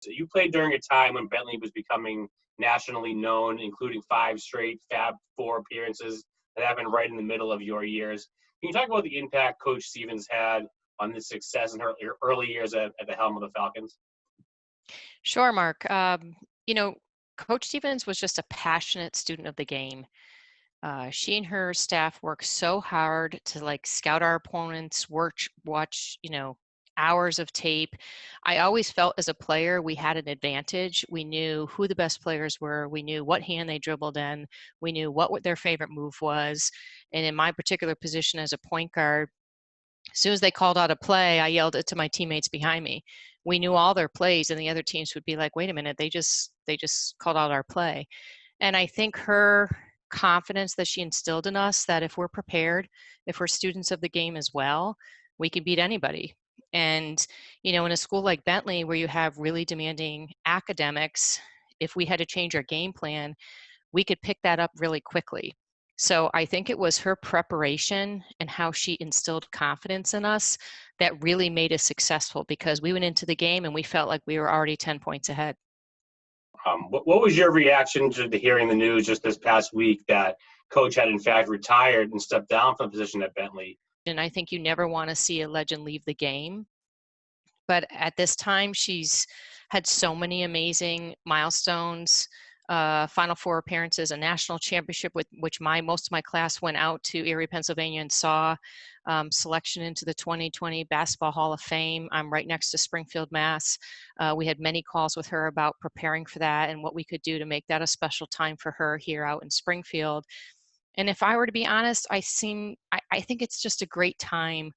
So you played during a time when Bentley was becoming nationally known, including 5 straight Fab Four appearances that happened right in the middle of your years. Can you talk about the impact Coach Stevens had on this success in her early years at the helm of the Falcons? Sure, Mark. You know, Coach Stevens was just a passionate student of the game. She and her staff worked so hard to like scout our opponents, watch, hours of tape. I always felt as a player we had an advantage. We knew who the best players were. We knew what hand they dribbled in. We knew what their favorite move was. And in my particular position as a point guard, as soon as they called out a play, I yelled it to my teammates behind me. We knew all their plays, and the other teams would be like, "Wait a minute, they just called out our play." And I think her confidence that she instilled in us that if we're prepared, if we're students of the game as well, we can beat anybody. And in a school like Bentley, where you have really demanding academics, if we had to change our game plan, we could pick that up really quickly. So I think it was her preparation and how she instilled confidence in us that really made us successful, because we went into the game and we felt like we were already 10 points ahead. What was your reaction to hearing the news just this past week that Coach had in fact retired and stepped down from the position at Bentley? And I think you never want to see a legend leave the game. But at this time, she's had so many amazing milestones, Final Four appearances, a national championship, with which most of my class went out to Erie, Pennsylvania, and saw, selection into the 2020 Basketball Hall of Fame. I'm right next to Springfield, Mass. We had many calls with her about preparing for that and what we could do to make that a special time for her here out in Springfield. And if I were to be honest, I think it's just a great time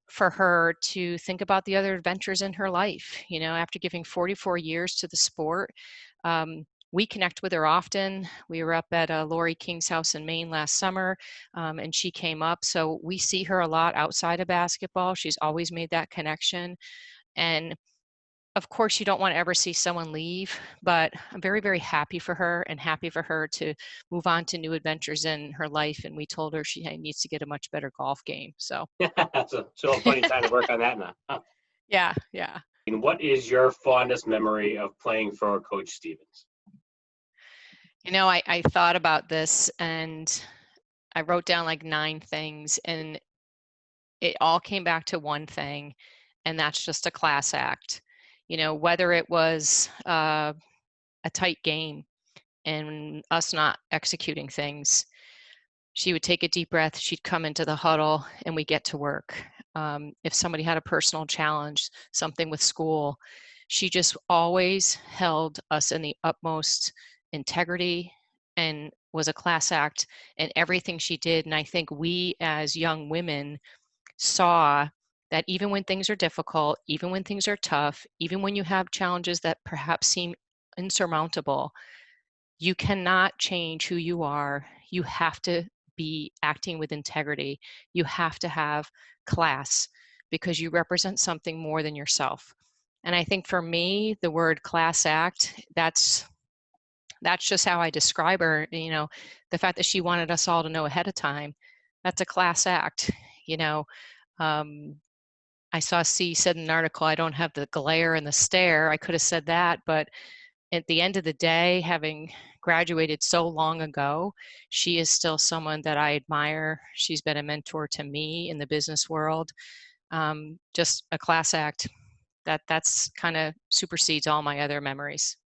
for her to think about the other adventures in her life. After giving 44 years to the sport, we connect with her often. We were up at Lori King's house in Maine last summer, and she came up. So we see her a lot outside of basketball. She's always made that connection. And of course, you don't want to ever see someone leave, but I'm very, very happy for her and happy for her to move on to new adventures in her life. And we told her she needs to get a much better golf game. So, So a funny time to work on that now. Huh. yeah, yeah. And what is your fondest memory of playing for Coach Stevens? I thought about this and I wrote down like 9 things, and it all came back to one thing, and that's just a class act. Whether it was a tight game and us not executing things, she would take a deep breath, she'd come into the huddle, and we get to work. If somebody had a personal challenge, something with school, she just always held us in the utmost integrity and was a class act in everything she did. And I think we as young women saw that even when things are difficult, even when things are tough, even when you have challenges that perhaps seem insurmountable, you cannot change who you are. You have to be acting with integrity. You have to have class, because you represent something more than yourself. And I think for me, the word class act, that's just how I describe her. The fact that she wanted us all to know ahead of time, that's a class act. you know um, I saw C said in an article, I don't have the glare and the stare. I could have said that, but at the end of the day, having graduated so long ago, she is still someone that I admire. She's been a mentor to me in the business world. Just a class act that's kind of supersedes all my other memories.